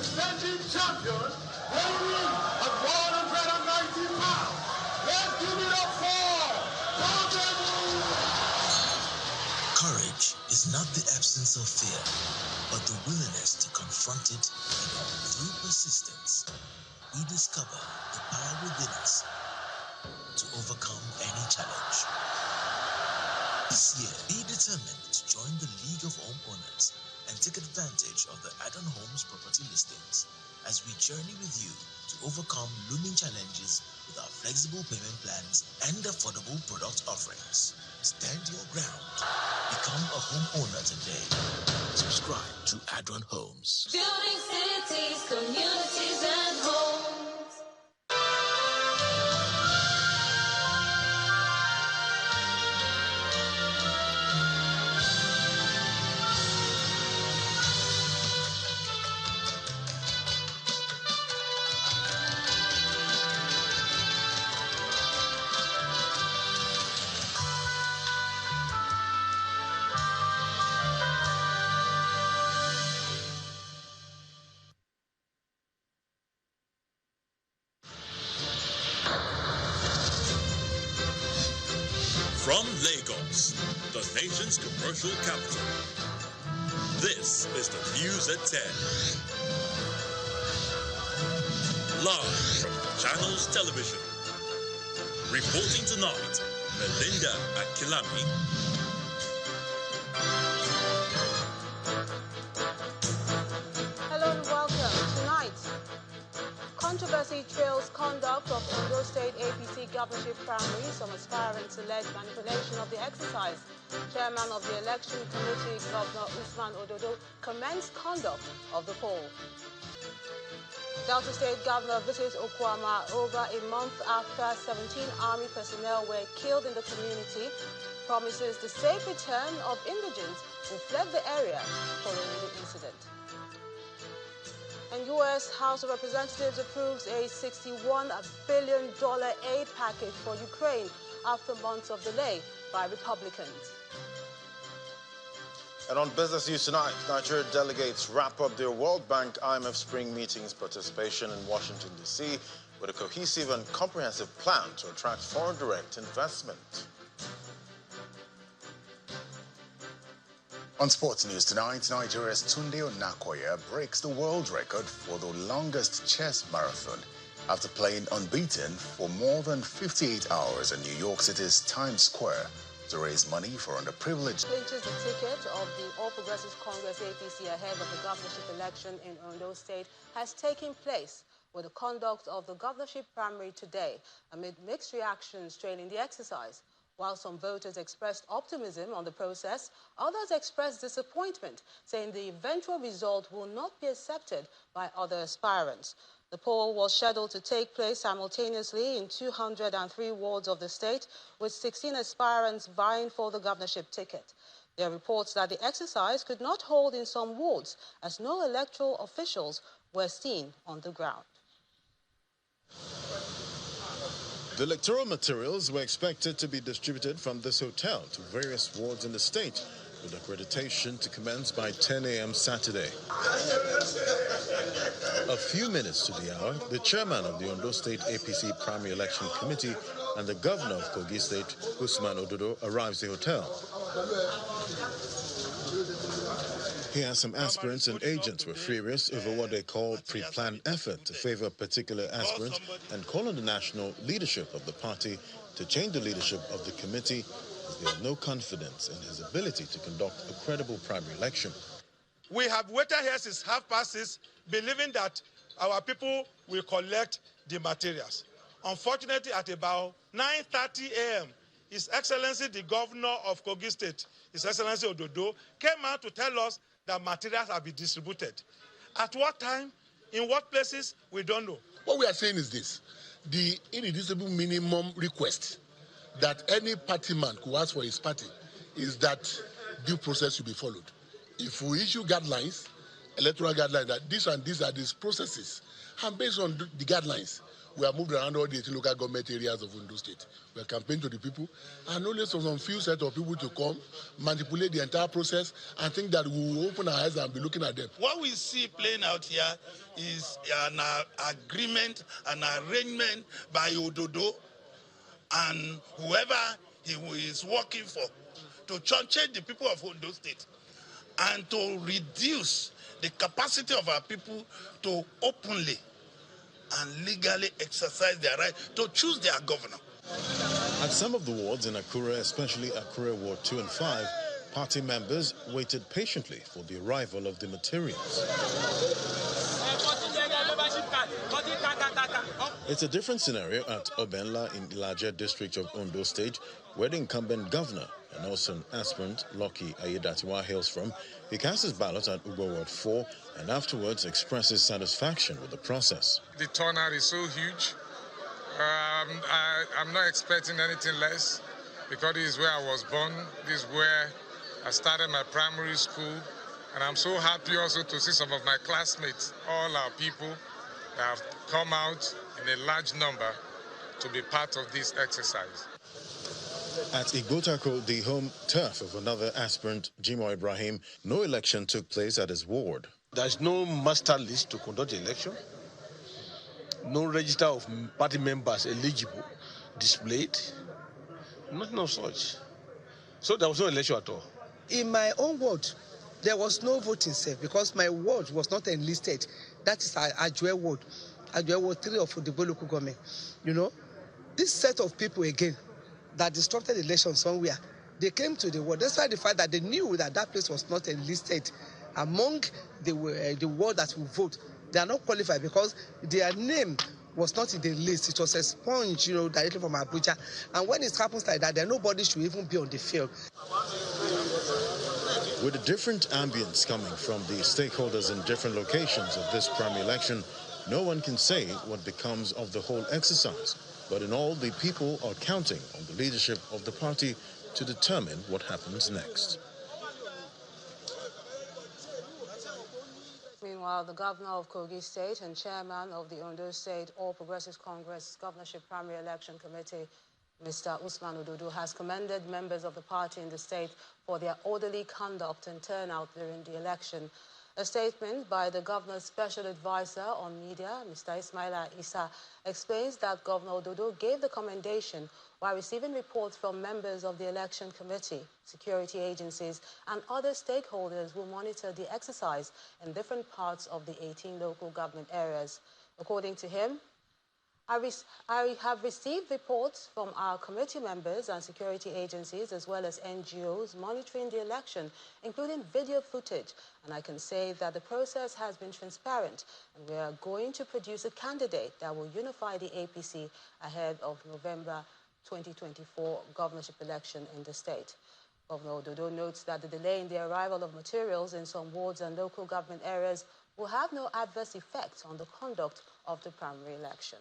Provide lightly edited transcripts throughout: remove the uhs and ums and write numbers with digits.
defending champion, weighing at 190 pounds. Let's give it up for Courage is not the absence of fear, but the willingness to confront it head-on. Through persistence, we discover the power within us to overcome any challenge. This year, be determined to join the League of Homeowners and take advantage of the add-on homes property listings as we journey with you to overcome looming challenges with our flexible payment plans and affordable product offerings. Stand your ground. Become a homeowner today. Subscribe to Add-on Homes. Building cities, communities, and homes. From Lagos, the nation's commercial capital, this is the News at 10. Live from Channels Television. Reporting tonight, Melinda Akilami. Hello and welcome. Tonight, controversy trails conduct of Ondo State APC governorship primary. Some aspirants allege manipulation of the exercise. Chairman of the election committee, Governor Usman Ododo, commenced conduct of the poll. Delta State Governor visits Okwama over a month after 17 Army personnel were killed in the community. Promises the safe return of indigents who fled the area following the incident. And U.S. House of Representatives approves a $61 billion aid package for Ukraine after months of delay by Republicans. And on Business News tonight, Nigeria delegates wrap up their World Bank IMF Spring Meetings participation in Washington, D.C. with a cohesive and comprehensive plan to attract foreign direct investment. On sports news tonight, Nigeria's Tunde Onakoya breaks the world record for the longest chess marathon after playing unbeaten for more than 58 hours in New York City's Times Square to raise money for underprivileged. Clinches the ticket of the All Progressives Congress APC ahead of the governorship election in Ondo State has taken place with the conduct of the governorship primary today amid mixed reactions trailing the exercise. While some voters expressed optimism on the process, others expressed disappointment, saying the eventual result will not be accepted by other aspirants. The poll was scheduled to take place simultaneously in 203 wards of the state, with 16 aspirants vying for the governorship ticket. There are reports that the exercise could not hold in some wards, as no electoral officials were seen on the ground. The electoral materials were expected to be distributed from this hotel to various wards in the state, with accreditation to commence by 10 a.m. Saturday. A few minutes to the hour, the chairman of the Ondo State APC Primary Election Committee and the governor of Kogi State, Usman Ododo, arrives at the hotel. Here, some aspirants and agents were furious over what they call pre-planned effort to favor a particular aspirant and call on the national leadership of the party to change the leadership of the committee, as they have no confidence in his ability to conduct a credible primary election. We have waited here since 6:30, believing that our people will collect the materials. Unfortunately, at about 9:30 a.m., His Excellency the Governor of Kogi State, His Excellency Ododo, came out to tell us that materials have been distributed. At what time, in what places, we don't know. What we are saying is this: the irreducible minimum request that any party man could ask for his party is that due process should be followed. If we issue guidelines, electoral guidelines, that this and these are these processes, and based on the guidelines, we have moved around all the 18 local government areas of Ondo State. We have campaigned to the people, and only some few set of people to come, manipulate the entire process, and think that we will open our eyes and be looking at them. What we see playing out here is an agreement, an arrangement by Ododo and whoever he is working for to change the people of Ondo State and to reduce the capacity of our people to openly and legally exercise their right to choose their governor. At some of the wards in Akure, especially Akure Ward 2 and 5, party members waited patiently for the arrival of the materials. It's a different scenario at Obenla in Ilaje district of Ondo State, where the incumbent governor and also an aspirant, Lucky Ayedatiwa, hails from. He casts his ballot at Ugo Ward 4 and afterwards expresses satisfaction with the process. The turnout is so huge. I'm not expecting anything less because this is where I was born. This is where I started my primary school. And I'm so happy also to see some of my classmates, all our people that have come out in a large number to be part of this exercise. At Igotako, the home turf of another aspirant, Jimo Ibrahim, no election took place at his ward. There's no master list to conduct the election, no register of party members eligible displayed, nothing of such. So there was no election at all. In my own ward, there was no voting safe because my ward was not enlisted. That is Ajwe ward 3 of the local government. You know, this set of people again that disrupted the election somewhere, they came to the ward. Despite the fact that they knew that that place was not enlisted among the ward that will vote. They are not qualified because their name was not in the list. It was expunged, directly from Abuja. And when it happens like that, then nobody should even be on the field. With a different ambience coming from the stakeholders in different locations of this primary election, no one can say what becomes of the whole exercise. But in all, the people are counting on the leadership of the party to determine what happens next. Meanwhile, the governor of Kogi State and chairman of the Ondo State All Progressives Congress Governorship Primary Election Committee, Mr. Usman Ododo, has commended members of the party in the state for their orderly conduct and turnout during the election. A statement by the governor's special advisor on media, Mr. Ismaila Issa, explains that Governor Ododo gave the commendation while receiving reports from members of the election committee, security agencies, and other stakeholders who monitor the exercise in different parts of the 18 local government areas. According to him, I have received reports from our committee members and security agencies as well as NGOs monitoring the election, including video footage, and I can say that the process has been transparent and we are going to produce a candidate that will unify the APC ahead of November 2024 governorship election in the state. Governor Ododo notes that the delay in the arrival of materials in some wards and local government areas will have no adverse effect on the conduct of the primary election.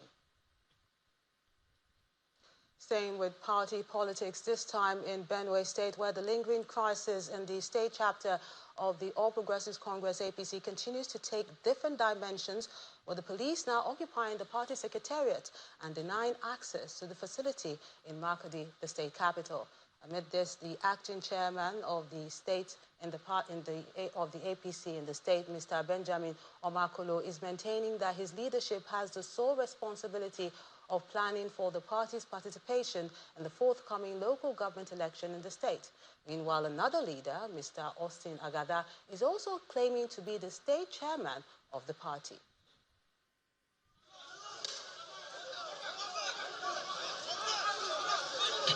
Staying with party politics, this time in Benue State, where the lingering crisis in the state chapter of the All Progressives Congress APC continues to take different dimensions, with the police now occupying the party secretariat and denying access to the facility in Makadi, the state capital. Amid this, the acting chairman of the state of the APC in the state, Mr. Benjamin Omakolo, is maintaining that his leadership has the sole responsibility of planning for the party's participation in the forthcoming local government election in the state. Meanwhile, another leader, Mr. Austin Agada, is also claiming to be the state chairman of the party.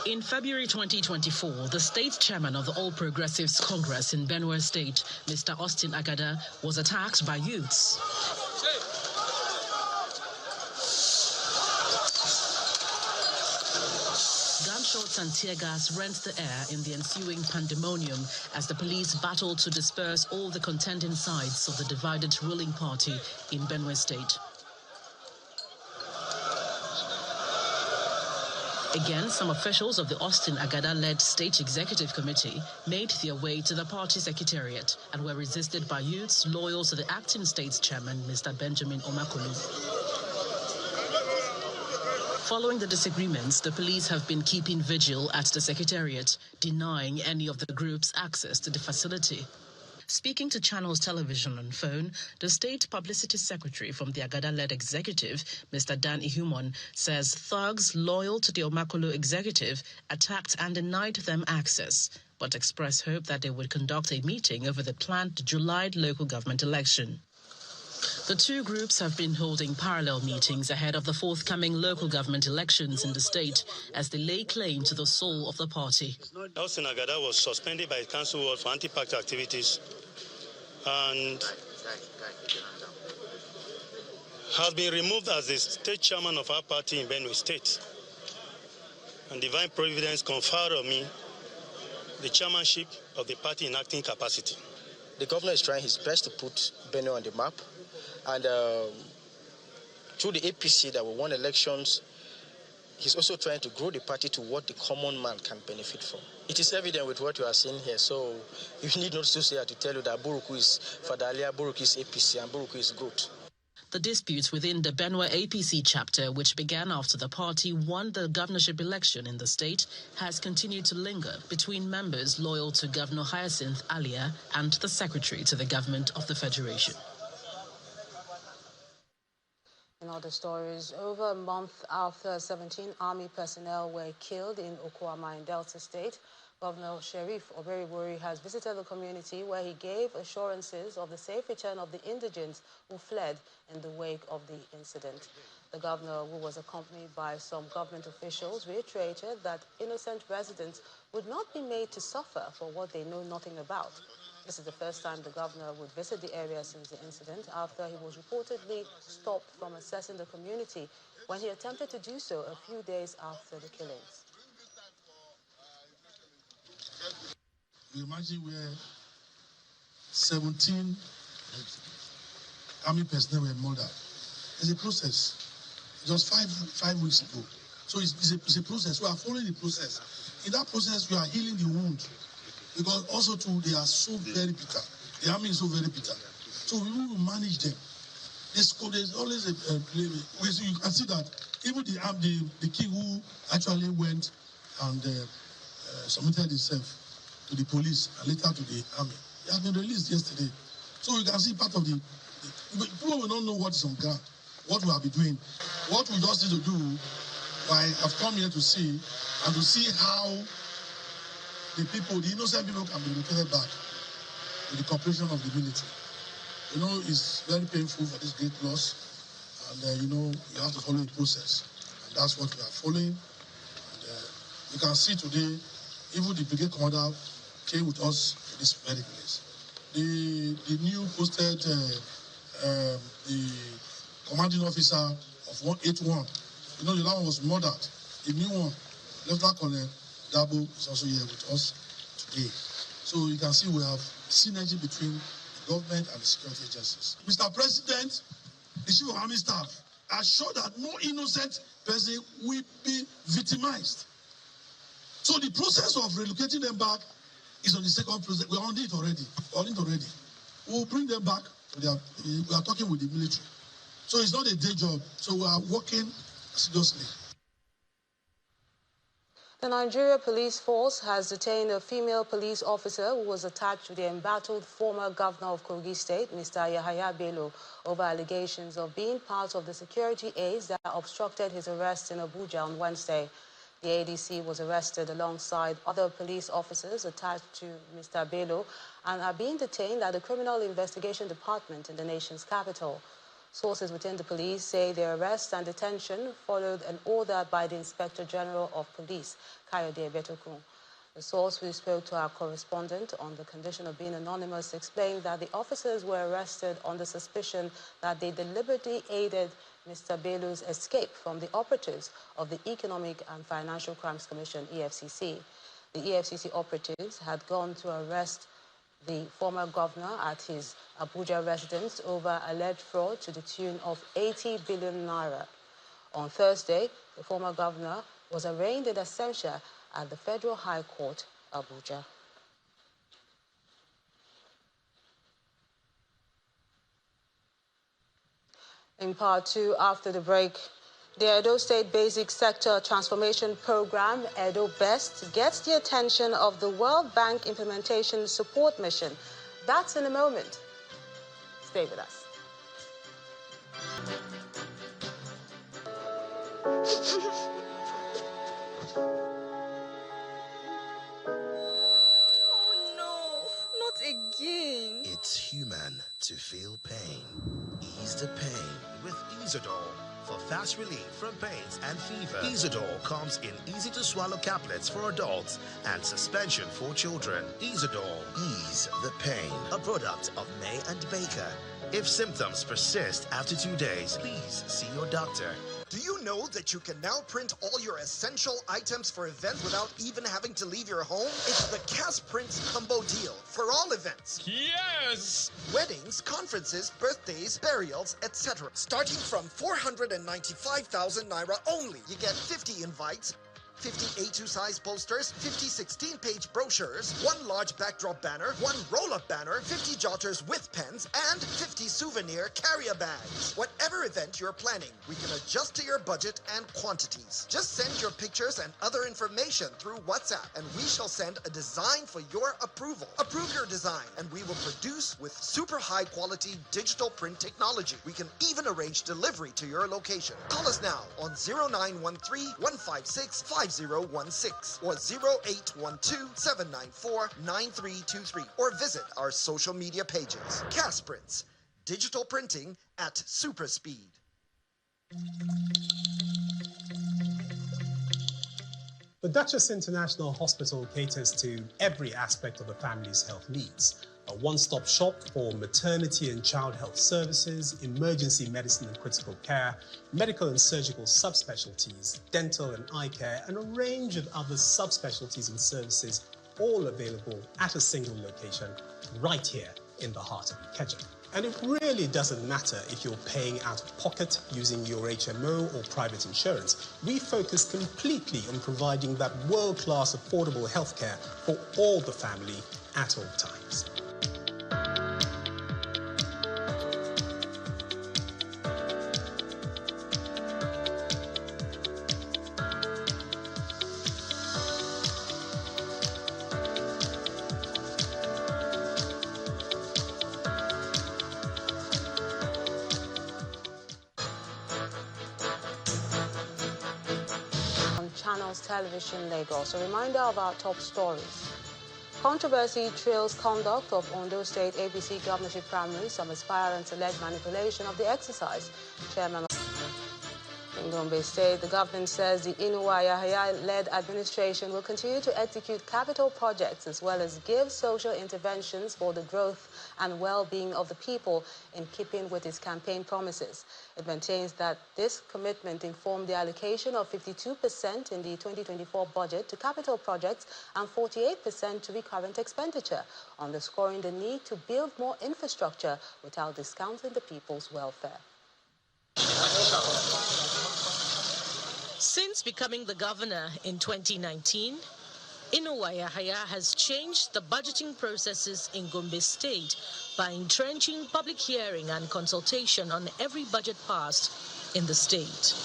In February 2024, the state chairman of the All Progressives Congress in Benue State, Mr. Austin Agada, was attacked by youths. Gunshots and tear gas rent the air in the ensuing pandemonium as the police battled to disperse all the contending sides of the divided ruling party in Benue State. Again, some officials of the Austin Agada-led State Executive Committee made their way to the party secretariat and were resisted by youths loyal to the acting state chairman, Mr. Benjamin Omakolu. Following the disagreements, the police have been keeping vigil at the Secretariat, denying any of the groups access to the facility. Speaking to Channels Television on phone, the State Publicity Secretary from the Agada-led executive, Mr. Dan Ihumon, says thugs loyal to the Omakolo executive attacked and denied them access, but expressed hope that they would conduct a meeting over the planned July local government election. The two groups have been holding parallel meetings ahead of the forthcoming local government elections in the state as they lay claim to the soul of the party. House in Agada was suspended by the Council Ward for anti-party activities and has been removed as the state chairman of our party in Benue State. And divine providence conferred on me the chairmanship of the party in acting capacity. The governor is trying his best to put Benue on the map. And through the APC that we won elections, he's also trying to grow the party to what the common man can benefit from. It is evident with what you are seeing here, so you need not to say to tell you that Buruku is Fadalia, Buruku is APC, and Buruku is growth. The dispute within the Benue APC chapter, which began after the party won the governorship election in the state, has continued to linger between members loyal to Governor Hyacinth Alia and the secretary to the government of the Federation. In other stories, over a month after 17 army personnel were killed in Okwama in Delta State, Governor Sheriff Oberiwori has visited the community where he gave assurances of the safe return of the indigents who fled in the wake of the incident. The governor, who was accompanied by some government officials, reiterated that innocent residents would not be made to suffer for what they know nothing about. This is the first time the governor would visit the area since the incident, after he was reportedly stopped from assessing the community when he attempted to do so a few days after the killings. You imagine where 17 army personnel were murdered. It's a process. Just five weeks ago. So it's a process. We are following the process. In that process, we are healing the wound. Because also, too, they are so very bitter. The army is so very bitter. So we will manage them. There's always you can see that even the king who actually went and submitted himself to the police and later to the army, he has been released yesterday. So you can see part of people will not know what is on ground, what we have been doing. What we just need to do, I have come here to see, and to see how the innocent people can be located back with the cooperation of the military. You know, it's very painful for this great loss, and you have to follow the process. And that's what we are following. And you can see today, even the brigade commander came with us to this very place. The new posted, the commanding officer of 181, the other one was murdered. The new one, Lieutenant Colonel Dabo, is also here with us today. So you can see we have synergy between the government and the security agencies. Mr. President, the Chief of Army Staff assured that no innocent person will be victimized. So the process of relocating them back is on the second process. We're on it already. We'll bring them back. We are talking with the military. So it's not a day job. So we are working seriously. The Nigeria Police Force has detained a female police officer who was attached to the embattled former governor of Kogi State, Mr. Yahaya Bello, over allegations of being part of the security aides that obstructed his arrest in Abuja on Wednesday. The ADC was arrested alongside other police officers attached to Mr. Bello and are being detained at the Criminal Investigation Department in the nation's capital. Sources within the police say their arrest and detention followed an order by the Inspector General of Police, Kayode Betokun. The source who spoke to our correspondent on the condition of being anonymous explained that the officers were arrested on the suspicion that they deliberately aided Mr. Bello's escape from the operatives of the Economic and Financial Crimes Commission, EFCC. The EFCC operatives had gone to arrest the former governor at his Abuja residence over alleged fraud to the tune of 80 billion naira. On Thursday, the former governor was arraigned in absentia at the Federal High Court, Abuja. In part two, after the break, The Edo State Basic Sector Transformation Program, Edo Best, gets the attention of the World Bank Implementation Support Mission. That's in a moment. Stay with us. Oh no, not again. It's human to feel pain. Ease the pain with Ezadol. For fast relief from pains and fever, Ezadol comes in easy-to-swallow caplets for adults and suspension for children. Ezadol, ease the pain. A product of May and Baker. If symptoms persist after 2 days, please see your doctor. Do you know that you can now print all your essential items for events without even having to leave your home? It's the Cash Print Combo Deal for all events. Yes! Weddings, conferences, birthdays, burials, etc. Starting from 495,000 Naira only. You get 50 invites, 50 A2 size posters, 50 16-page brochures, 1 large backdrop banner, 1 roll-up banner, 50 jotters with pens, and 50 souvenir carrier bags. Whatever event you're planning, we can adjust to your budget and quantities. Just send your pictures and other information through WhatsApp, and we shall send a design for your approval. Approve your design, and we will produce with super high-quality digital print technology. We can even arrange delivery to your location. Call us now on 0913-156-5016 or 0812-794-9323 or visit our social media pages. Cash Prints, digital printing at super speed. The Duchess International Hospital caters to every aspect of a family's health needs. A one-stop shop for maternity and child health services, emergency medicine and critical care, medical and surgical subspecialties, dental and eye care, and a range of other subspecialties and services, all available at a single location right here in the heart of Ikeja. And it really doesn't matter if you're paying out of pocket using your HMO or private insurance. We focus completely on providing that world-class affordable healthcare for all the family at all times. Television Lagos. A reminder of our top stories. Controversy trails conduct of Ondo State APC governorship primary. Some aspirants allege manipulation of the exercise. Chairman in Gombe State, the government says the Inuwa Yahaya-led administration will continue to execute capital projects as well as give social interventions for the growth and well-being of the people in keeping with its campaign promises. It maintains that this commitment informed the allocation of 52% in the 2024 budget to capital projects and 48% to recurrent expenditure, underscoring the need to build more infrastructure without discounting the people's welfare. Since becoming the governor in 2019, Inuwa Yahaya has changed the budgeting processes in Gombe State by entrenching public hearing and consultation on every budget passed in the state.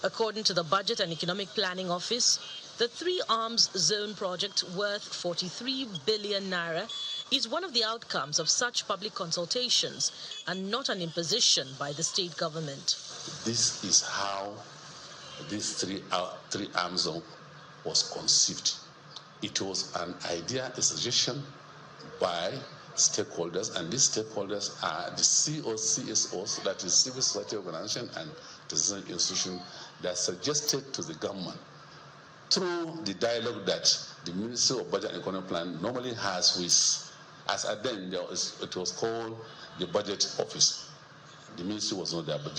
According to the Budget and Economic Planning Office, the Three Arms Zone project worth 43 billion naira is one of the outcomes of such public consultations and not an imposition by the state government. This is how this three arms zone was conceived. It was an idea, a suggestion by stakeholders, and these stakeholders are the CSOs, that is civil society organization and decision institution, that suggested to the government through the dialogue that the Ministry of Budget and Economic Plan normally has with, as at then it was called the Budget Office. The ministry was not there, but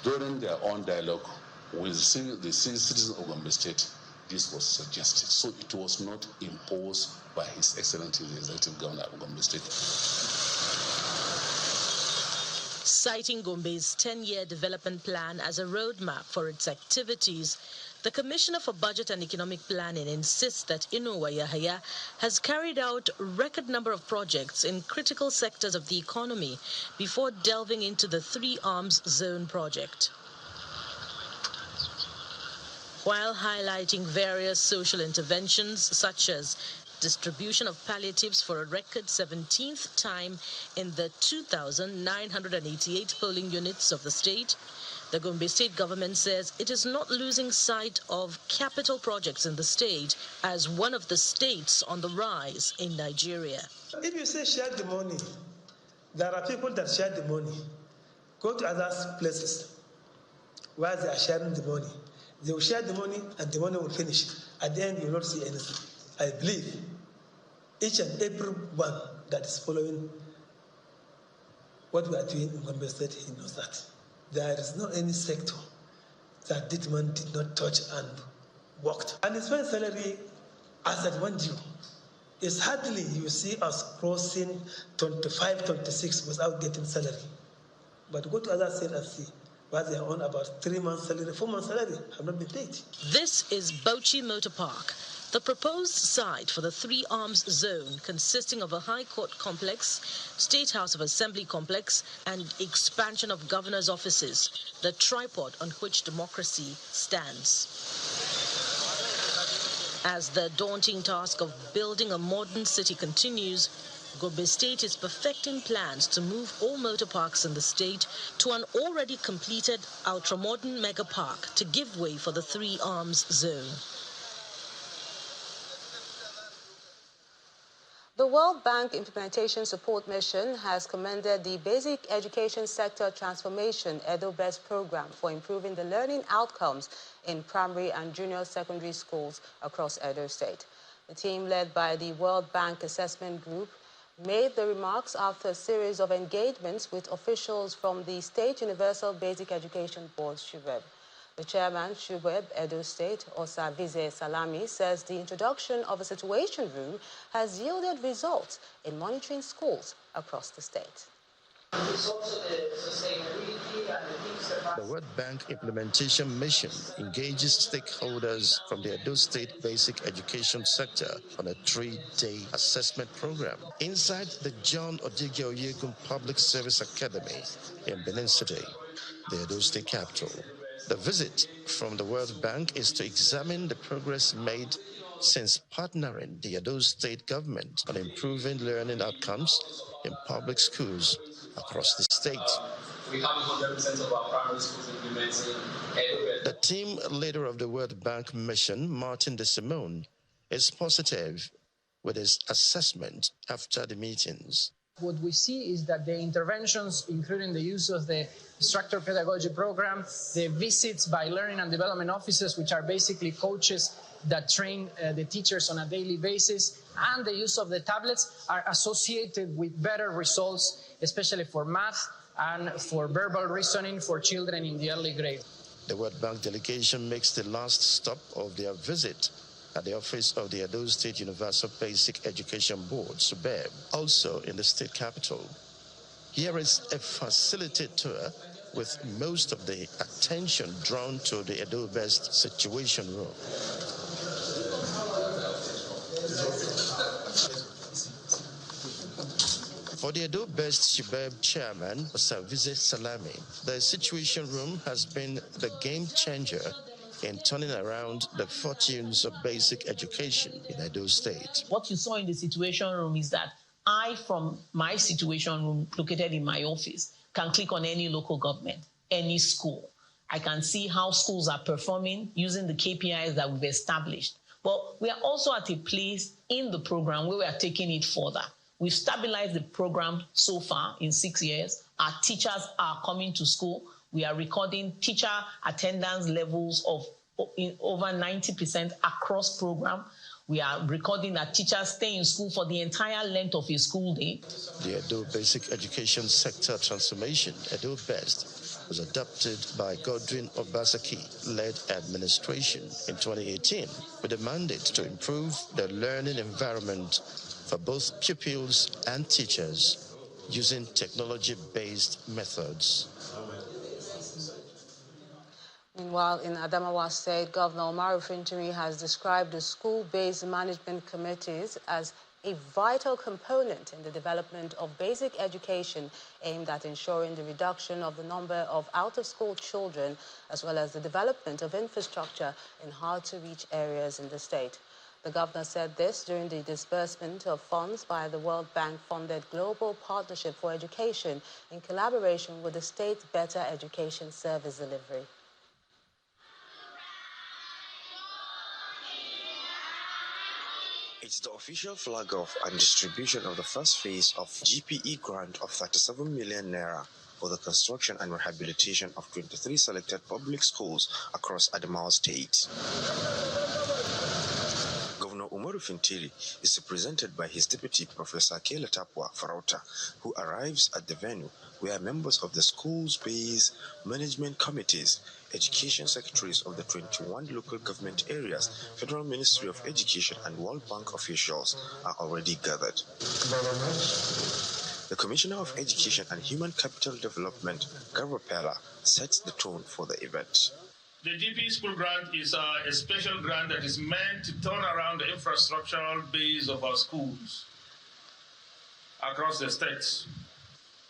during their own dialogue with the citizens of Gombe State, this was suggested. So it was not imposed by His Excellency the Executive Governor of Gombe State. Citing Gombe's 10-year development plan as a roadmap for its activities, The Commissioner for Budget and Economic Planning insists that Inuwa Yahaya has carried out a record number of projects in critical sectors of the economy before delving into the Three Arms Zone project. While highlighting various social interventions such as distribution of palliatives for a record 17th time in the 2,988 polling units of the state, the Gombe state government says it is not losing sight of capital projects in the state as one of the states on the rise in Nigeria. If you say share the money, there are people that share the money. Go to other places where they are sharing the money. They will share the money and the money will finish. At the end, you will not see anything. I believe each and every one that is following what we are doing in Gombe State, he knows that. There is not any sector that this man did not touch and worked. And his first salary as at one due. It's hardly you see us crossing 25, 26 without getting salary. But go to other states and see where they are on about 3 months salary, 4 months salary have not been paid. This is Bauchi Motor Park, the proposed site for the Three Arms Zone, consisting of a High Court complex, State House of Assembly complex, and expansion of governor's offices, the tripod on which democracy stands. As the daunting task of building a modern city continues, Gombe State is perfecting plans to move all motor parks in the state to an already completed ultra-modern mega park to give way for the Three Arms Zone. The World Bank Implementation Support Mission has commended the Basic Education Sector Transformation Edo-Best program for improving the learning outcomes in primary and junior secondary schools across Edo State. The team, led by the World Bank Assessment Group, made the remarks after a series of engagements with officials from the State Universal Basic Education Board, SUBEB. The chairman, SUBEB Edo State, Ezeife Salami, says the introduction of a situation room has yielded results in monitoring schools across the state. The World Bank Implementation Mission engages stakeholders from the Edo State basic education sector on a 3-day assessment program inside the John Odige Oyegun Public Service Academy in Benin City, the Edo State capital. The visit from the World Bank is to examine the progress made since partnering the Edo State government on improving learning outcomes in public schools across the state. We have 100% of our primary schools implementing Edo-Best. The team leader of the World Bank mission, Martin De Simone, is positive with his assessment after the meetings. What we see is that the interventions, including the use of the structured pedagogy program, the visits by learning and development officers, which are basically coaches that train the teachers on a daily basis, and the use of the tablets are associated with better results, especially for math and for verbal reasoning for children in the early grade. The World Bank delegation makes the last stop of their visit at the office of the Edo State Universal Basic Education Board, SUBEB, also in the state capital. Here is a facilitated tour with most of the attention drawn to the Edo-Best situation room. For the Edo-Best SUBEB chairman, Ezeife Salami, the situation room has been the game changer in turning around the fortunes of basic education in Edo State. What you saw in the situation room is that I, from my situation room located in my office, can click on any local government, any school. I can see how schools are performing using the KPIs that we've established. But we are also at a place in the program where we are taking it further. We've stabilized the program so far in 6 years. Our teachers are coming to school. We are recording teacher attendance levels of over 90% across program. We are recording that teachers stay in school for the entire length of a school day. The Edo Basic Education Sector Transformation, Edo-Best, was adopted by Godwin Obaseki-led administration in 2018 with a mandate to improve the learning environment for both pupils and teachers using technology-based methods. Meanwhile, in Adamawa State, Governor Omar Fintiri has described the school-based management committees as a vital component in the development of basic education aimed at ensuring the reduction of the number of out-of-school children, as well as the development of infrastructure in hard-to-reach areas in the state. The governor said this during the disbursement of funds by the World Bank-funded Global Partnership for Education in collaboration with the State Better Education Service Delivery. It's the official flag off and distribution of the first phase of GPE grant of 37 million naira for the construction and rehabilitation of 23 selected public schools across Adamawa State. Governor Umaru Fintiri is represented by his deputy, Professor Tapwa Farauta, who arrives at the venue where members of the schools-based management committees, education secretaries of the 21 local government areas, Federal Ministry of Education and World Bank officials are already gathered. The Commissioner of Education and Human Capital Development, Garba Pella, sets the tone for the event. The GP school grant is a special grant that is meant to turn around the infrastructural base of our schools across the state.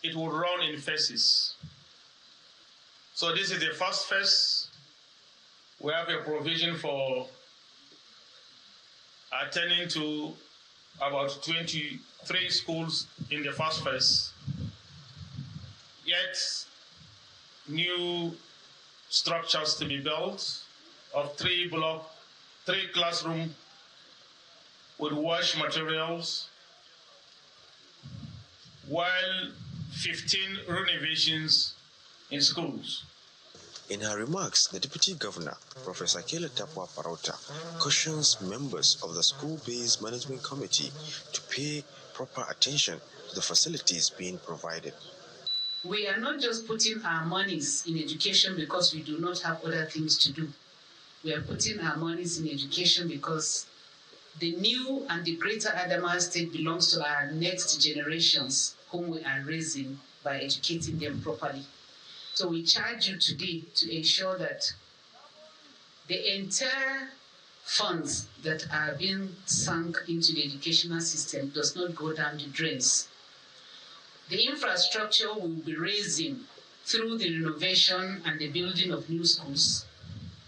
It will run in phases. So this is the first phase. We have a provision for attending to about 23 schools in the first phase. Yet, new structures to be built of 3 classrooms with wash materials, while 15 renovations in schools. In her remarks, the Deputy Governor, Professor Tapwa Farauta, cautions members of the School-Based Management Committee to pay proper attention to the facilities being provided. We are not just putting our monies in education because we do not have other things to do. We are putting our monies in education because the new and the greater Adamawa State belongs to our next generations, whom we are raising by educating them properly. So we charge you today to ensure that the entire funds that are being sunk into the educational system does not go down the drains. The infrastructure we will be raising through the renovation and the building of new schools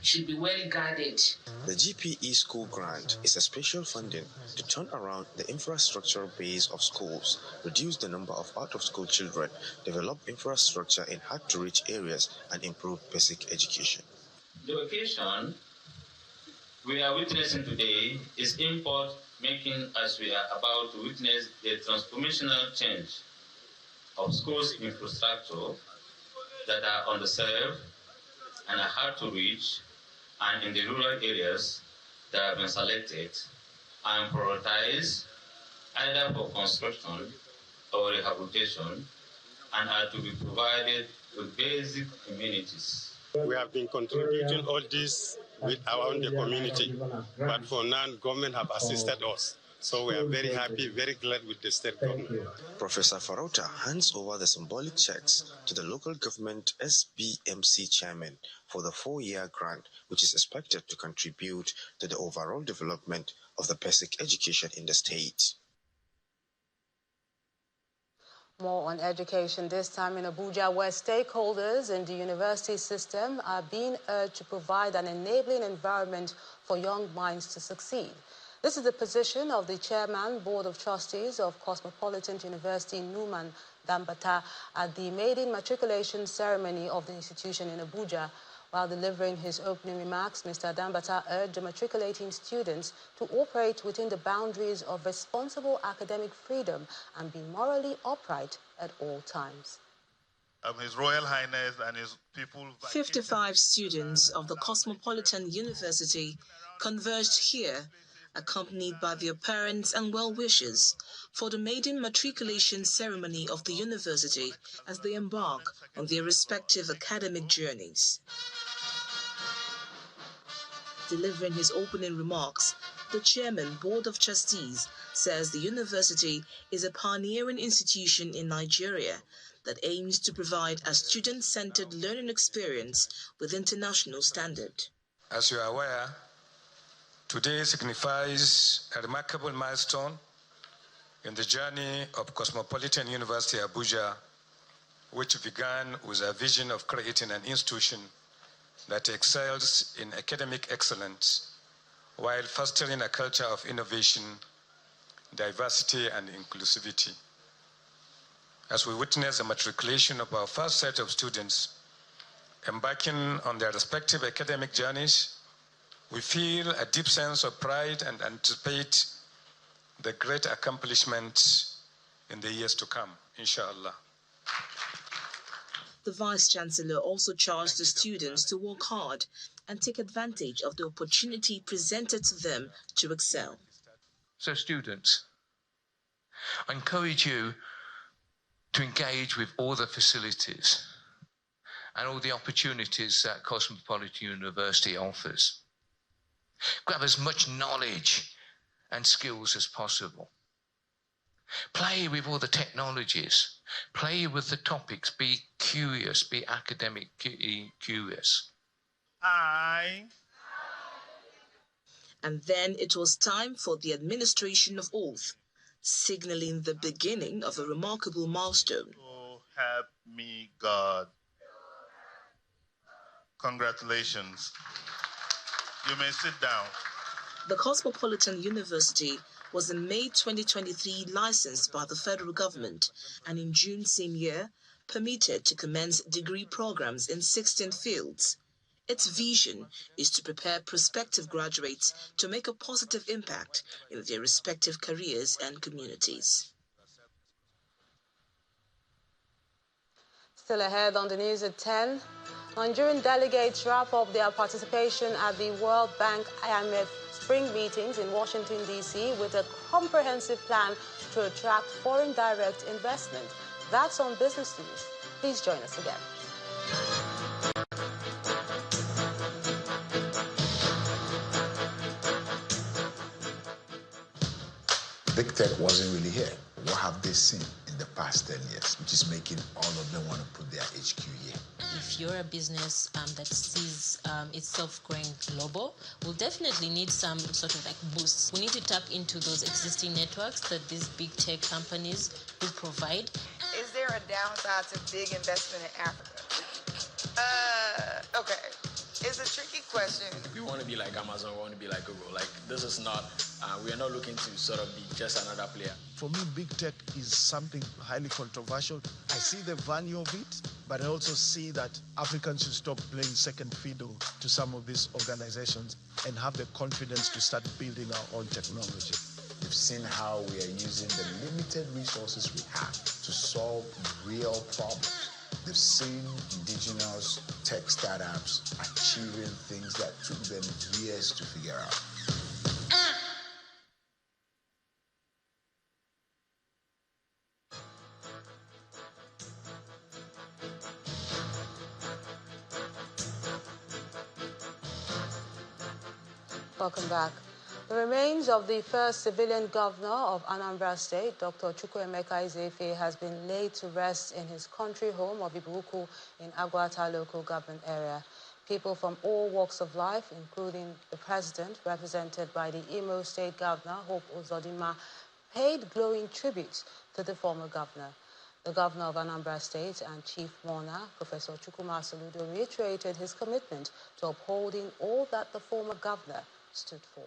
should be well guarded. The GPE school grant is a special funding to turn around the infrastructure base of schools, reduce the number of out-of-school children, develop infrastructure in hard-to-reach areas, and improve basic education. The occasion we are witnessing today is import making, as we are about to witness a transformational change of schools infrastructure that are underserved and are hard to reach, and in the rural areas that have been selected and prioritized either for construction or rehabilitation and are to be provided with basic amenities. We have been contributing all this around the community, but for now, government have assisted us. So we are very happy, very glad with the state government. Professor Farauta hands over the symbolic checks to the local government SBMC chairman for the 4-year grant, which is expected to contribute to the overall development of the basic education in the state. More on education, this time in Abuja, where stakeholders in the university system are being urged to provide an enabling environment for young minds to succeed. This is the position of the Chairman, Board of Trustees of Cosmopolitan University, Numan Dambata, at the maiden matriculation ceremony of the institution in Abuja. While delivering his opening remarks, Mr. Dambata urged the matriculating students to operate within the boundaries of responsible academic freedom and be morally upright at all times. His Royal Highness and his people... 55 students of the Cosmopolitan University converged here, accompanied by their parents and well-wishers, for the maiden matriculation ceremony of the university as they embark on their respective academic journeys. Delivering his opening remarks, the Chairman, Board of Trustees, says the university is a pioneering institution in Nigeria that aims to provide a student-centered learning experience with international standard. As you are aware, today signifies a remarkable milestone in the journey of Cosmopolitan University Abuja, which began with a vision of creating an institution that excels in academic excellence while fostering a culture of innovation, diversity, and inclusivity. As we witness the matriculation of our first set of students embarking on their respective academic journeys, we feel a deep sense of pride and anticipate the great accomplishments in the years to come, inshallah. The Vice-Chancellor also charged the students to work hard and take advantage of the opportunity presented to them to excel. So students, I encourage you to engage with all the facilities and all the opportunities that Cosmopolitan University offers. Grab as much knowledge and skills as possible. Play with all the technologies. Play with the topics. Be curious. Be academically curious. And then it was time for the administration of oath, signaling the beginning of a remarkable milestone. So help me God. Congratulations. You may sit down. The Cosmopolitan University was in May 2023 licensed by the federal government and in June same year permitted to commence degree programs in 16 fields. Its vision is to prepare prospective graduates to make a positive impact in their respective careers and communities. Still ahead on the news at 10, Nigerian delegates wrap up their participation at the World Bank IMF spring meetings in Washington, D.C. with a comprehensive plan to attract foreign direct investment. That's on Business News. Please join us again. Big tech wasn't really here. What have they seen in the past 10 years, which is making all of them want to put their HQ here? If you're a business that sees itself going global, we'll definitely need some sort of like boosts. We need to tap into those existing networks that these big tech companies will provide. Is there a downside to big investment in Africa? Okay. It's a tricky question. We want to be like Amazon, we want to be like Google. Like, this is not, we are not looking to sort of be just another player. For me, big tech is something highly controversial. I see the value of it, but I also see that Africans should stop playing second fiddle to some of these organizations and have the confidence to start building our own technology. They've seen how we are using the limited resources we have to solve real problems. They've seen indigenous tech startups achieving things that took them years to figure out. Welcome back. The remains of the first civilian governor of Anambra State, Dr. Chukwuemeka Ezeife, has been laid to rest in his country home of Ibuku in Agwata local government area. People from all walks of life, including the president, represented by the Imo State Governor, Hope Uzodinma, paid glowing tributes to the former governor. The governor of Anambra State and chief mourner, Professor Chukwuma Soludo, reiterated his commitment to upholding all that the former governor stood for.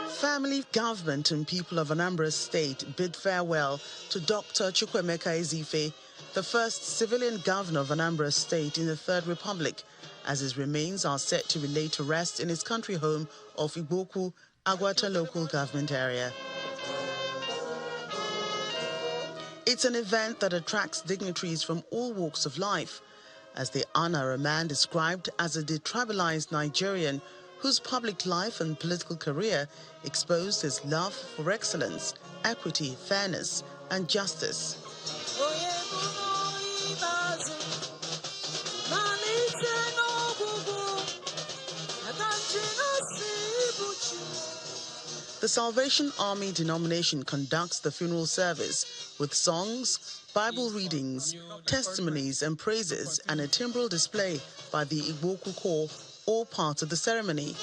Family, government and people of Anambra State bid farewell to Dr. Chukwuemeka Ezeife, the first civilian governor of Anambra State in the Third Republic, as his remains are set to be laid to rest in his country home of Iboku, Agwata local government area. It's an event that attracts dignitaries from all walks of life, as they honor a man described as a detribalized Nigerian whose public life and political career exposed his love for excellence, equity, fairness, and justice. The Salvation Army denomination conducts the funeral service with songs, Bible readings, testimonies and praises, and a timbral display by the Igboku Corps, all parts of the ceremony.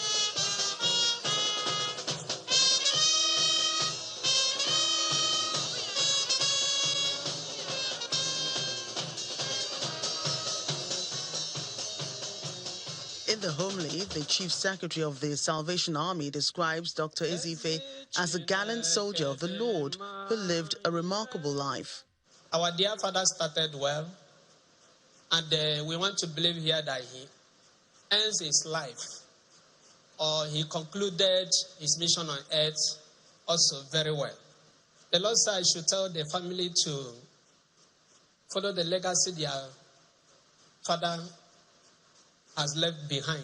In the homily, the Chief Secretary of the Salvation Army describes Dr. Ezeife as a gallant soldier of the Lord who lived a remarkable life. Our dear father started well, and we want to believe here that he ends his life, or he concluded his mission on earth also very well. The Lord said I should tell the family to follow the legacy their father has left behind.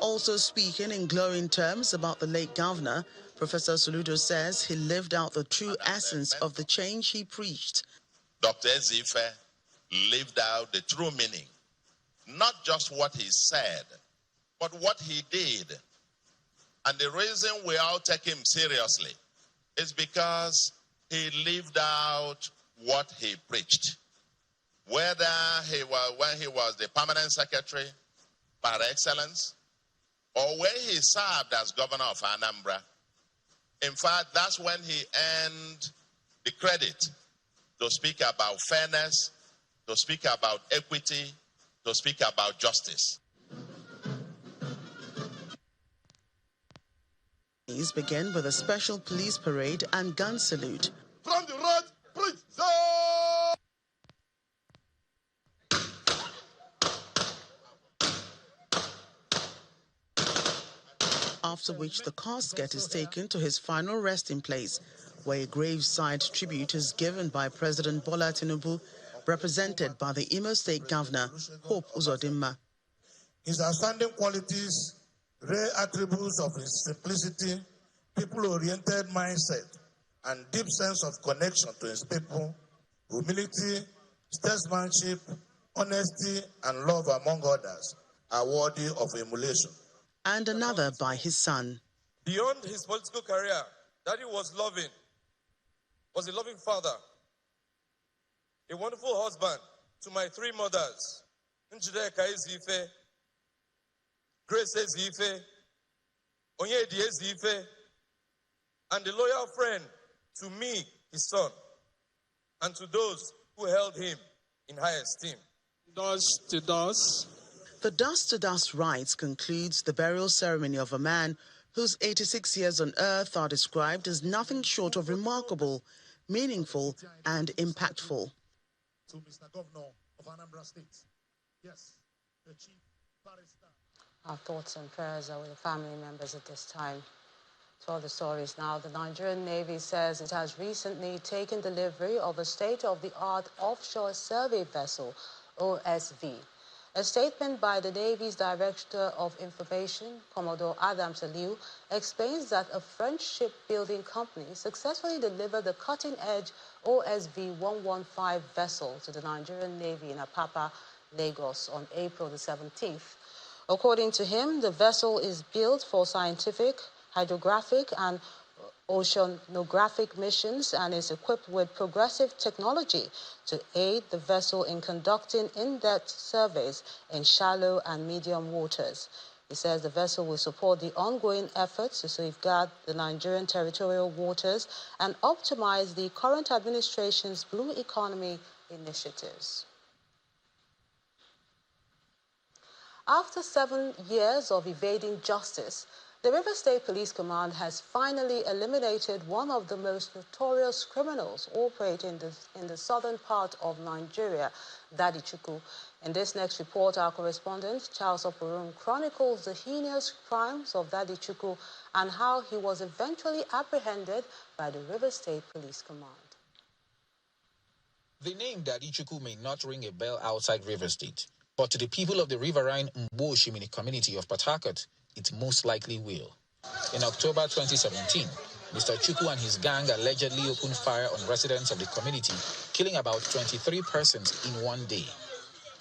Also speaking in glowing terms about the late governor, Professor Soludo says he lived out the true essence of the change he preached. Dr. Ezeife lived out the true meaning, not just what he said, but what he did. And the reason we all take him seriously is because he lived out what he preached. Whether when he was the permanent secretary par excellence, or when he served as governor of Anambra. In fact, that's when he earned the credit to speak about fairness, to speak about equity, to speak about justice. These begin with a special police parade and gun salute. From the road, preach. After which the casket is taken to his final resting place, where a graveside tribute is given by President Bola Tinubu, represented by the Imo State Governor, Hope Uzodimma. His outstanding qualities, rare attributes of his simplicity, people-oriented mindset, and deep sense of connection to his people, humility, statesmanship, honesty, and love, among others, are worthy of emulation. And another by his son. Beyond his political career, Daddy was a loving father, a wonderful husband to my three mothers, Njideka Ezeife, Grace Ezeife, Onyedi Ezeife, and a loyal friend to me, his son, and to those who held him in high esteem. Dust to dust. The dust-to-dust rites concludes the burial ceremony of a man whose 86 years on earth are described as nothing short of remarkable, meaningful, and impactful. To Mr. Governor of Anambra State. Yes, the Chief Barrister. Our thoughts and prayers are with the family members at this time. To all the stories now, the Nigerian Navy says it has recently taken delivery of a state-of-the-art offshore survey vessel, OSV. A statement by the Navy's Director of Information, Commodore Adam Saliu, explains that a French shipbuilding company successfully delivered the cutting-edge OSV 115 vessel to the Nigerian Navy in Apapa, Lagos on April the 17th. According to him, the vessel is built for scientific, hydrographic, and oceanographic missions and is equipped with progressive technology to aid the vessel in conducting in-depth surveys in shallow and medium waters. He says the vessel will support the ongoing efforts to safeguard the Nigerian territorial waters and optimize the current administration's blue economy initiatives. After 7 years of evading justice, the River State Police Command has finally eliminated one of the most notorious criminals operating in the southern part of Nigeria, Daddy Chukwu. In this next report, our correspondent, Charles Oporum, chronicles the heinous crimes of Daddy Chukwu and how he was eventually apprehended by the River State Police Command. The name Daddy Chukwu may not ring a bell outside River State, but to the people of the riverine Mbo-Shimini community of Port Harcourt, it most likely will. In October 2017, Mr. Chukwu and his gang allegedly opened fire on residents of the community, killing about 23 persons in one day.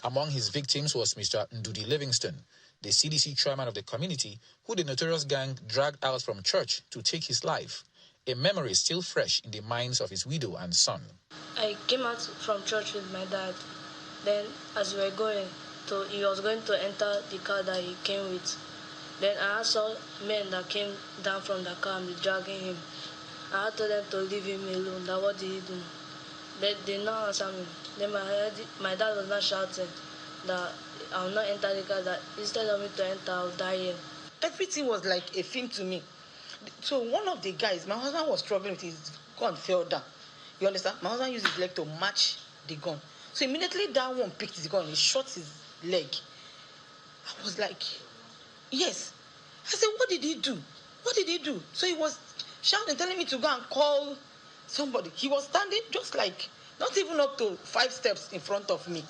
Among his victims was Mr. Ndudi Livingston, the CDC chairman of the community, who the notorious gang dragged out from church to take his life, a memory still fresh in the minds of his widow and son. I came out from church with my dad. Then as we were going, he was going to enter the car that he came with. Then I saw men that came down from the car and be dragging him. I told them to leave him alone. That what did he do? They did not answer me. Then my dad was not shouting that I will not enter the car, that instead of me to enter, I will die here. Everything was like a film to me. So one of the guys, my husband was struggling with his gun, fell down. You understand? My husband used his leg to match the gun. So immediately that one picked his gun, he shot his leg. I was like, yes. I said, what did he do? What did he do? So he was shouting, telling me to go and call somebody. He was standing just like, not even up to 5 steps in front of me.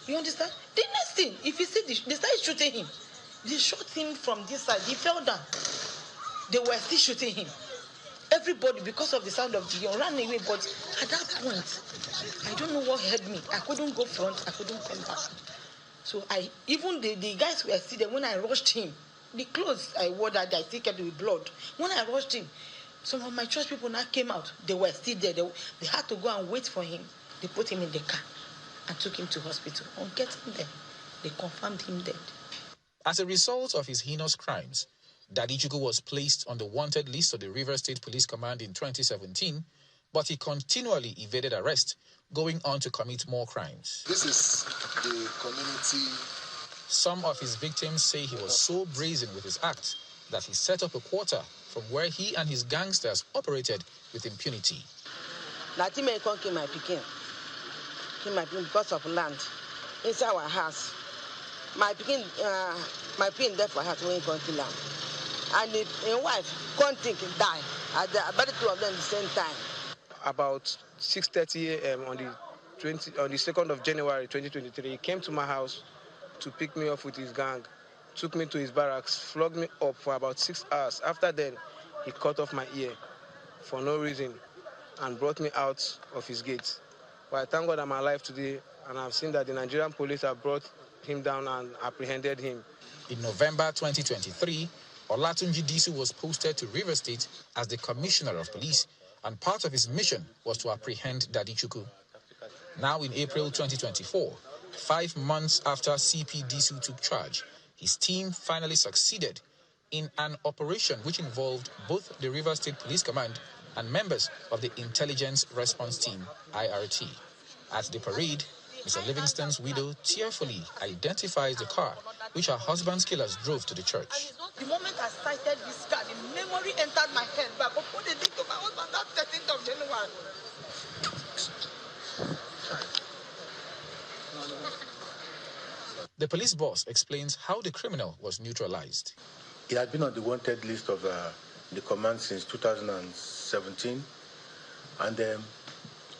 You understand? The next thing, if you see, they started shooting him. They shot him from this side. He fell down. They were still shooting him. Everybody, because of the sound of the gun, ran away. But at that point, I don't know what hurt me. I couldn't go front. I couldn't come back. So even the guys were still there. When I rushed him, the clothes I wore that I still kept with blood. When I rushed him, some of my church people now came out. They were still there. They had to go and wait for him. They put him in the car and took him to hospital. On getting there, they confirmed him dead. As a result of his heinous crimes, Daddy Chukwu was placed on the wanted list of the Rivers State Police Command in 2017, but he continually evaded arrest, going on to commit more crimes. This is the community. Some of his victims say he was so brazen with his act that he set up a quarter from where he and his gangsters operated with impunity. Nothing may come kill my pikin. Kill my pikin because of land inside our house. My pikin there for house when he come kill him. And his wife can't think and die. About the two of them at the same time. About 6:30 a.m. on the 2nd of January 2023, he came to my house to pick me up with his gang, took me to his barracks, flogged me up for about 6 hours. After then, he cut off my ear for no reason and brought me out of his gate. But I thank God I'm alive today, and I've seen that the Nigerian police have brought him down and apprehended him. In November 2023, Olatunji Disu was posted to Rivers State as the Commissioner of Police, and part of his mission was to apprehend Daddy Chukwu. Now in April 2024, 5 months after CP Disu took charge, his team finally succeeded in an operation which involved both the Rivers State Police Command and members of the Intelligence Response Team, IRT. At the parade, Mr. Livingston's widow tearfully identifies the car which her husband's killers drove to the church. The moment I sighted this car, the memory entered my head. But what they did to my husband that 13th of January. The police boss explains how the criminal was neutralized. He had been on the wanted list of the command since 2017. And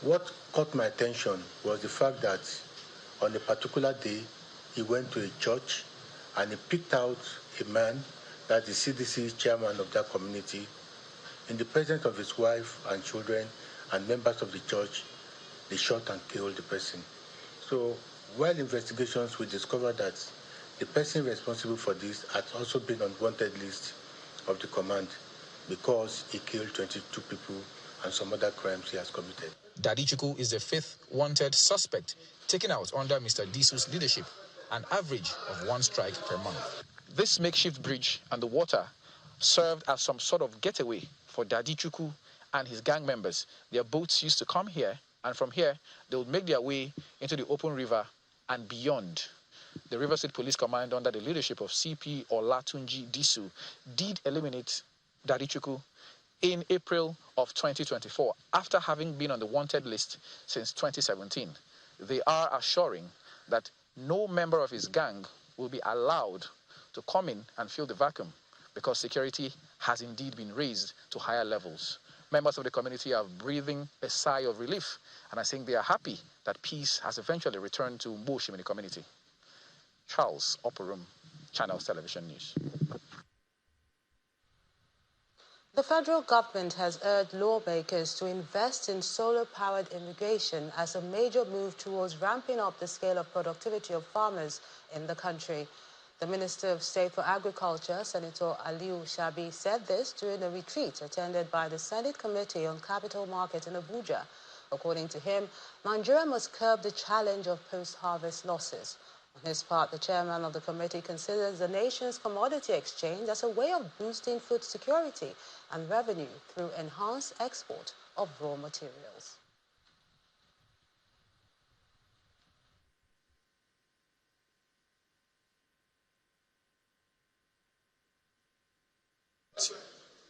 what caught my attention was the fact that on a particular day, he went to a church and he picked out a man, that the CDC chairman of that community, in the presence of his wife and children and members of the church. They shot and killed the person. So while investigations, we discovered that the person responsible for this had also been on the wanted list of the command because he killed 22 people and some other crimes he has committed. Daddy Chukwu is the 5th wanted suspect taken out under Mr. Disu's leadership, an average of 1 strike per month. This makeshift bridge and the water served as some sort of getaway for Daddy Chukwu and his gang members. Their boats used to come here, and from here, they would make their way into the open river and beyond. The River State Police Command, under the leadership of CP Olatunji Disu, did eliminate Daddy Chukwu in April of 2024, after having been on the wanted list since 2017. They are assuring that no member of his gang will be allowed to come in and fill the vacuum, because security has indeed been raised to higher levels. Members of the community are breathing a sigh of relief, and I think they are happy that peace has eventually returned to Mboshim in the community. Charles Oporum, Channels Television News. The federal government has urged lawmakers to invest in solar-powered irrigation as a major move towards ramping up the scale of productivity of farmers in the country. The Minister of State for Agriculture, Senator Aliu Shabi, said this during a retreat attended by the Senate Committee on Capital Market in Abuja. According to him, Nigeria must curb the challenge of post-harvest losses. On his part, the chairman of the committee considers the nation's commodity exchange as a way of boosting food security and revenue through enhanced export of raw materials.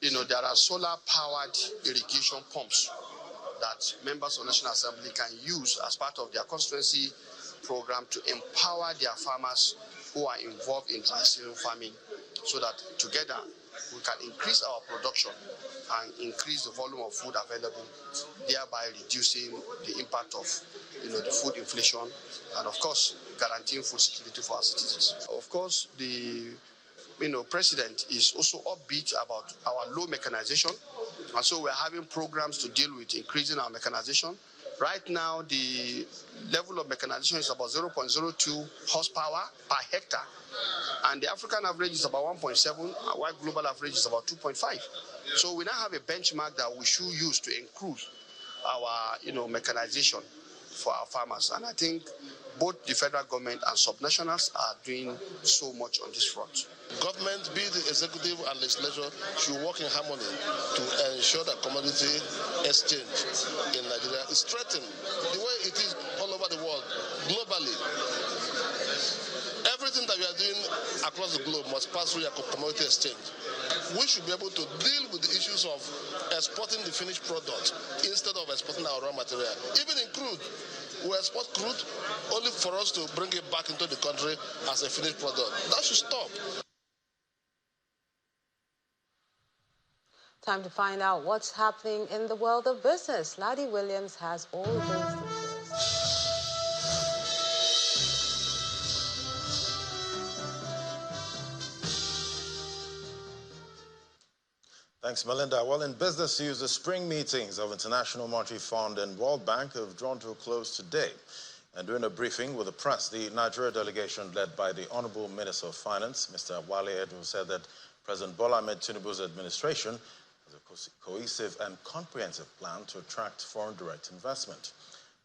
There are solar-powered irrigation pumps that members of the National Assembly can use as part of their constituency program to empower their farmers who are involved in dry season farming, so that together we can increase our production and increase the volume of food available, thereby reducing the impact of the food inflation and, of course, guaranteeing food security for our citizens. Of course, the President is also upbeat about our low mechanization, and so we're having programs to deal with increasing our mechanization. Right now, the level of mechanization is about 0.02 horsepower per hectare, and the African average is about 1.7, while global average is about 2.5. So we now have a benchmark that we should use to increase our mechanization for our farmers, and I think both the federal government and subnationals are doing so much on this front. Government, be it the executive and legislature, should work in harmony to ensure that commodity exchange in Nigeria is strengthened the way it is all over the world, globally. Everything that we are doing across the globe must pass through a commodity exchange. We should be able to deal with the issues of exporting the finished product instead of exporting our raw material. Even in crude, we export crude only for us to bring it back into the country as a finished product. That should stop. Time to find out what's happening in the world of business. Laddie Williams has all those details. Thanks, Melinda. Well, in business news, the spring meetings of International Monetary Fund and World Bank have drawn to a close today. And during a briefing with the press, the Nigeria delegation led by the Honorable Minister of Finance, Mr. Wale Edun, said that President Bola Ahmed Tinubu's administration has a cohesive and comprehensive plan to attract foreign direct investment.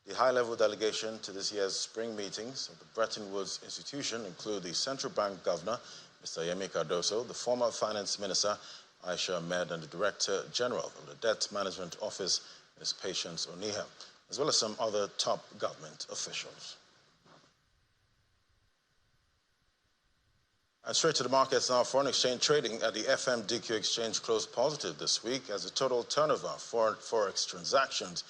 The high-level delegation to this year's spring meetings of the Bretton Woods institution include the Central Bank Governor, Mr. Yemi Cardoso, the former Finance Minister, Aisha Ahmed, and the Director General of the Debt Management Office, Ms. Patience Oniha, as well as some other top government officials. And straight to the markets now. Foreign exchange trading at the FMDQ exchange closed positive this week as the total turnover of foreign forex transactions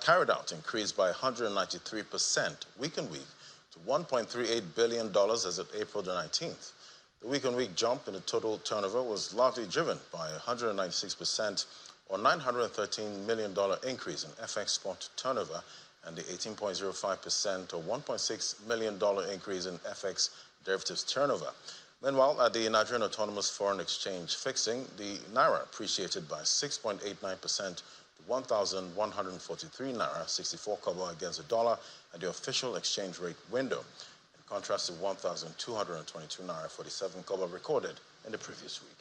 carried out increased by 193% week on week to $1.38 billion as of April the 19th. The week-on-week jump in the total turnover was largely driven by a 196% or $913 million increase in FX spot turnover and the 18.05% or $1.6 million increase in FX derivatives turnover. Meanwhile, at the Nigerian Autonomous Foreign Exchange fixing, the Naira appreciated by 6.89% to 1,143 Naira 64 kobo against the dollar at the official exchange rate window, in contrast to 1,222 Naira 47 kobo recorded in the previous week.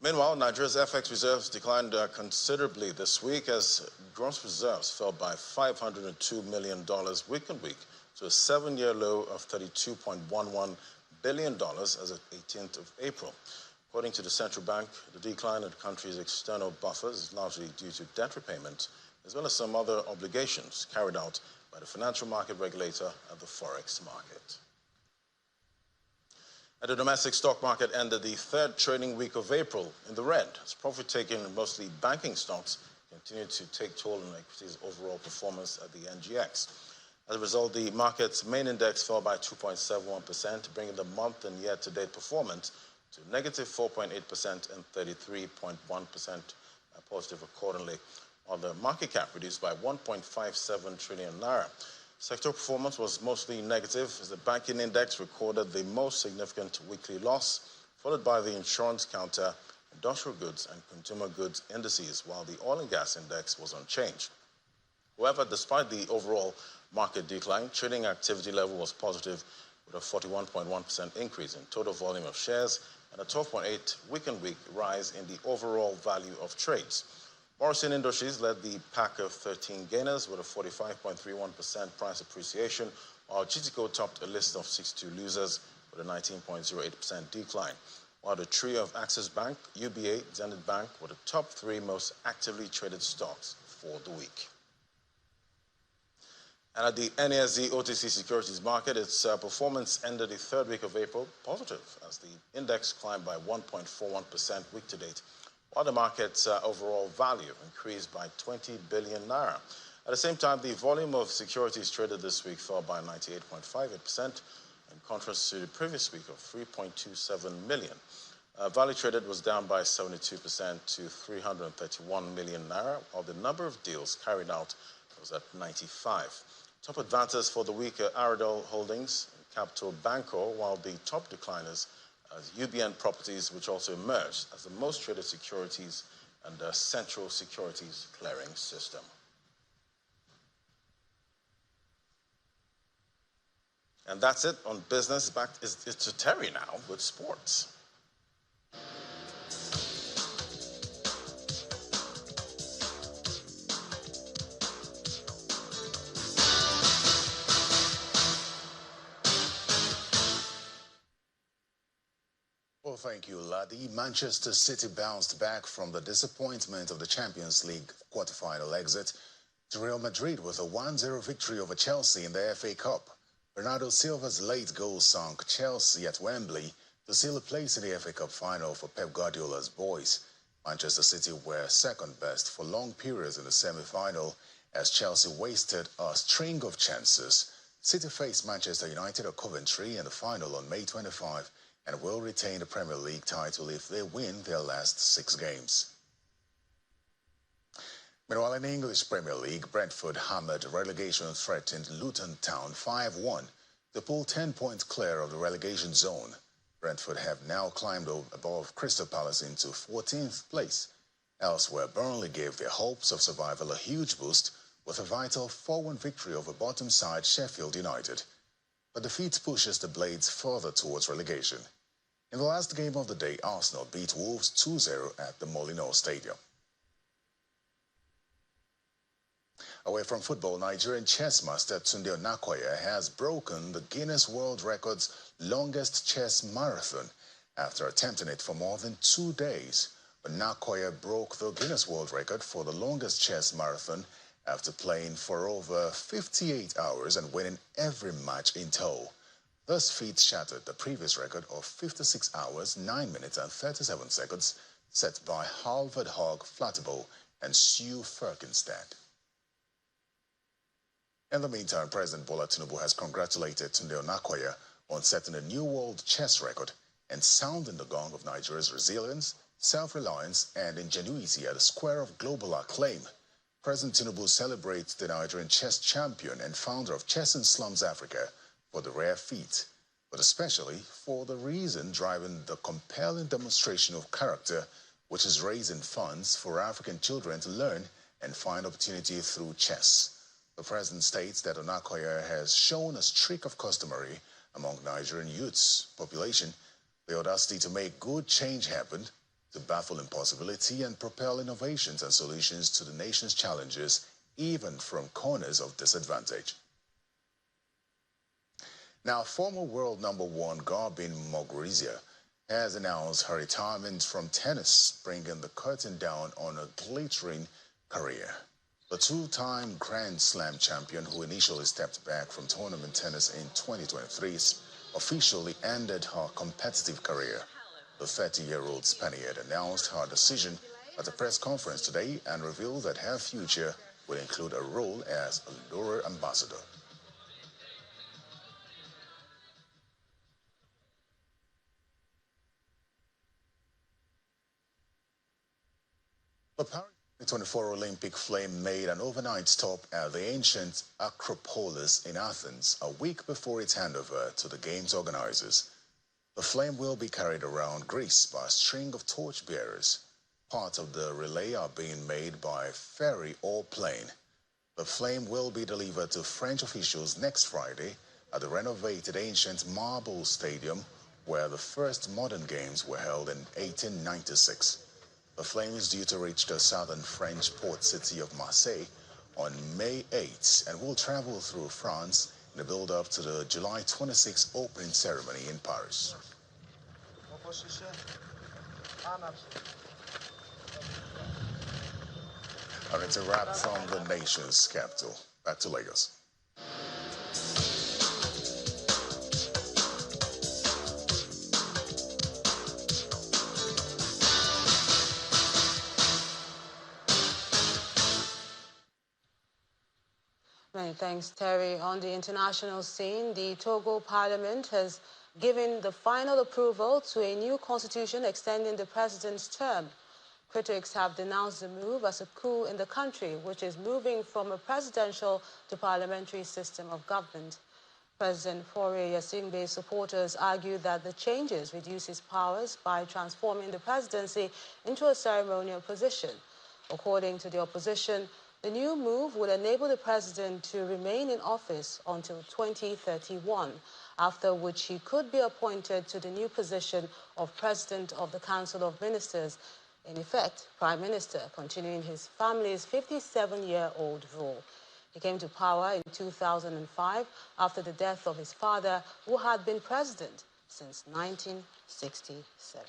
Meanwhile, Nigeria's FX reserves declined considerably this week as gross reserves fell by $502 million week on week to a 7-year low of $32.11 billion as of 18th of April. According to the central bank, the decline in the country's external buffers is largely due to debt repayment, as well as some other obligations carried out by the financial market regulator at the forex market. And the domestic stock market ended the third trading week of April in the red, as profit-taking in mostly banking stocks continued to take toll on equities' overall performance at the NGX. As a result, the market's main index fell by 2.71%, bringing the month and year-to-date performance to negative 4.8% and 33.1% positive accordingly, while the market cap reduced by 1.57 trillion naira. Sector performance was mostly negative as the banking index recorded the most significant weekly loss, followed by the insurance counter, industrial goods and consumer goods indices, while the oil and gas index was unchanged. However, despite the overall market decline, trading activity level was positive with a 41.1% increase in total volume of shares and a 12.8 week-on-week rise in the overall value of trades. Morrison Industries led the pack of 13 gainers with a 45.31% price appreciation, while GTCO topped a list of 62 losers with a 19.08% decline, while the trio of Axis Bank, UBA, Zenith Bank were the top three most actively traded stocks for the week. And at the NASD OTC securities market, its performance ended the third week of April positive as the index climbed by 1.41% week to date, while the market's overall value increased by 20 billion naira. At the same time, the volume of securities traded this week fell by 98.58%, in contrast to the previous week of 3.27 million. Value traded was down by 72% to 331 million naira, while the number of deals carried out was at 95. Top advances for the week are Aradol Holdings and Capital Banco, while the top decliners as UBN Properties, which also emerged as the most traded securities under Central Securities Clearing System. And that's it on business. Back to Terry now with sports. Well, thank you, Ladi. Manchester City bounced back from the disappointment of the Champions League quarter-final exit to Real Madrid with a 1-0 victory over Chelsea in the FA Cup. Bernardo Silva's late goal sunk Chelsea at Wembley to seal a place in the FA Cup final for Pep Guardiola's boys. Manchester City were second best for long periods in the semi-final as Chelsea wasted a string of chances. City faced Manchester United at Coventry in the final on May 25 and will retain the Premier League title if they win their last 6 games. Meanwhile, in the English Premier League, Brentford hammered relegation-threatened Luton Town 5-1 to pull 10 points clear of the relegation zone. Brentford have now climbed above Crystal Palace into 14th place. Elsewhere, Burnley gave their hopes of survival a huge boost with a vital 4-1 victory over bottom side Sheffield United. But defeat pushes the Blades further towards relegation. In the last game of the day, Arsenal beat Wolves 2-0 at the Molineux Stadium. Away from football, Nigerian chess master Tunde Onakoya has broken the Guinness World Record's longest chess marathon after attempting it for more than 2 days. Onakoya broke the Guinness World Record for the longest chess marathon after playing for over 58 hours and winning every match in tow. This feat shattered the previous record of 56 hours, 9 minutes and 37 seconds set by Halvard Hogg Flatabo and Sue Ferkenstad. In the meantime, President Bola Tinubu has congratulated Tunde Onakoya on setting a new world chess record and sounding the gong of Nigeria's resilience, self-reliance and ingenuity at the square of global acclaim. President Tinubu celebrates the Nigerian chess champion and founder of Chess in Slums Africa for the rare feat, but especially for the reason driving the compelling demonstration of character, which is raising funds for African children to learn and find opportunity through chess. The president states that Onakoya has shown a streak of customary among Nigerian youths population, the audacity to make good change happen, to baffle impossibility and propel innovations and solutions to the nation's challenges, even from corners of disadvantage. Now, former world #1 Garbin Muguruza has announced her retirement from tennis, bringing the curtain down on a glittering career. The two-time Grand Slam champion, who initially stepped back from tournament tennis in 2023, officially ended her competitive career. The 30-year-old Spaniard announced her decision at a press conference today and revealed that her future will include a role as a Lure ambassador. The Paris 2024 Olympic flame made an overnight stop at the ancient Acropolis in Athens a week before its handover to the Games organizers. The flame will be carried around Greece by a string of torchbearers. Parts of the relay are being made by ferry or plane. The flame will be delivered to French officials next Friday at the renovated ancient Marble Stadium, where the first modern games were held in 1896. The flame is due to reach the southern French port city of Marseille on May 8 and will travel through France in the build-up to the July 26 opening ceremony in Paris. And it's a wrap from the nation's capital. Back to Lagos. Many thanks, Terry. On the international scene, the Togo Parliament has given the final approval to a new constitution extending the president's term. Critics have denounced the move as a coup in the country, which is moving from a presidential to parliamentary system of government. President Faure Yasingbe's supporters argue that the changes reduce his powers by transforming the presidency into a ceremonial position. According to the opposition, the new move would enable the president to remain in office until 2031, after which he could be appointed to the new position of President of the Council of Ministers, in effect, Prime Minister, continuing his family's 57-year-old rule. He came to power in 2005 after the death of his father, who had been president since 1967.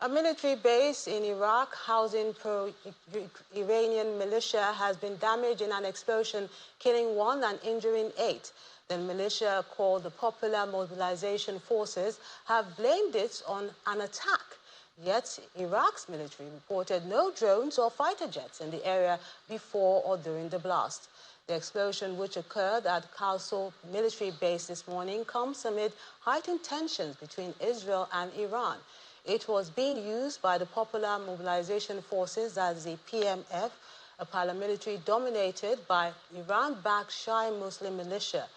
A military base in Iraq housing pro-Iranian militia has been damaged in an explosion, killing 1 and injuring 8. The militia, called the Popular Mobilization Forces, have blamed it on an attack. Yet, Iraq's military reported no drones or fighter jets in the area before or during the blast. The explosion, which occurred at Kausul military base this morning, comes amid heightened tensions between Israel and Iran. It was being used by the Popular Mobilization Forces as the PMF, a paramilitary dominated by Iran-backed Shia Muslim militia.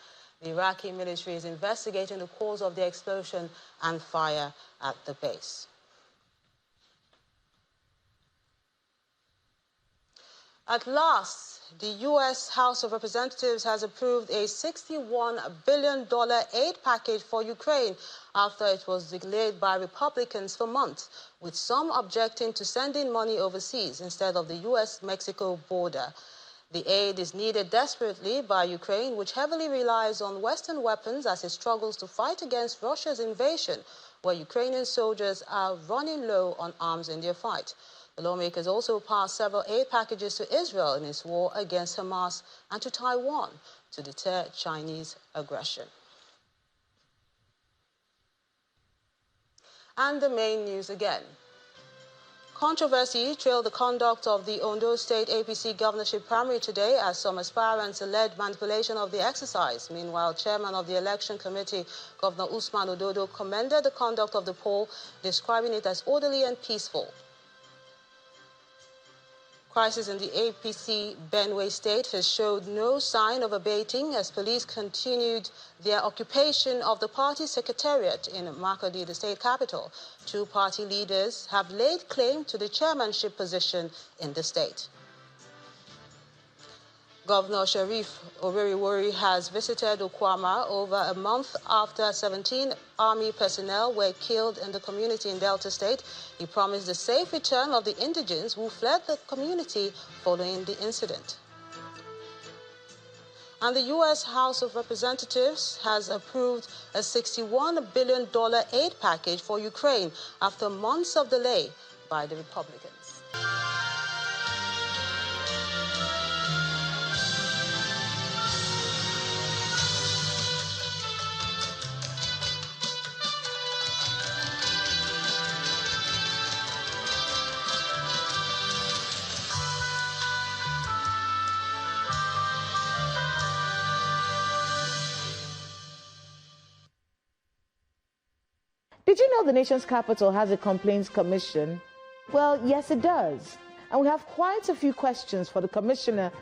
The Iraqi military is investigating the cause of the explosion and fire at the base. At last, the U.S. House of Representatives has approved a $61 billion aid package for Ukraine after it was delayed by Republicans for months, with some objecting to sending money overseas instead of the U.S.-Mexico border. The aid is needed desperately by Ukraine, which heavily relies on Western weapons as it struggles to fight against Russia's invasion, where Ukrainian soldiers are running low on arms in their fight. The lawmakers also passed several aid packages to Israel in its war against Hamas and to Taiwan to deter Chinese aggression. And the main news again. Controversy trailed the conduct of the Ondo State APC governorship primary today as some aspirants alleged manipulation of the exercise. Meanwhile, chairman of the election committee, Governor Usman Ododo, commended the conduct of the poll, describing it as orderly and peaceful. Crisis in the APC Benue state has showed no sign of abating as police continued their occupation of the party secretariat in Makurdi, the state capital. 2 party leaders have laid claim to the chairmanship position in the state. Governor Sharif Owerriwori has visited Okwama over a month after 17 army personnel were killed in the community in Delta State. He promised the safe return of the indigents who fled the community following the incident. And the U.S. House of Representatives has approved a $61 billion aid package for Ukraine after months of delay by the Republicans. Did you know the nation's capital has a complaints commission? Well, yes, it does. And we have quite a few questions for the commissioner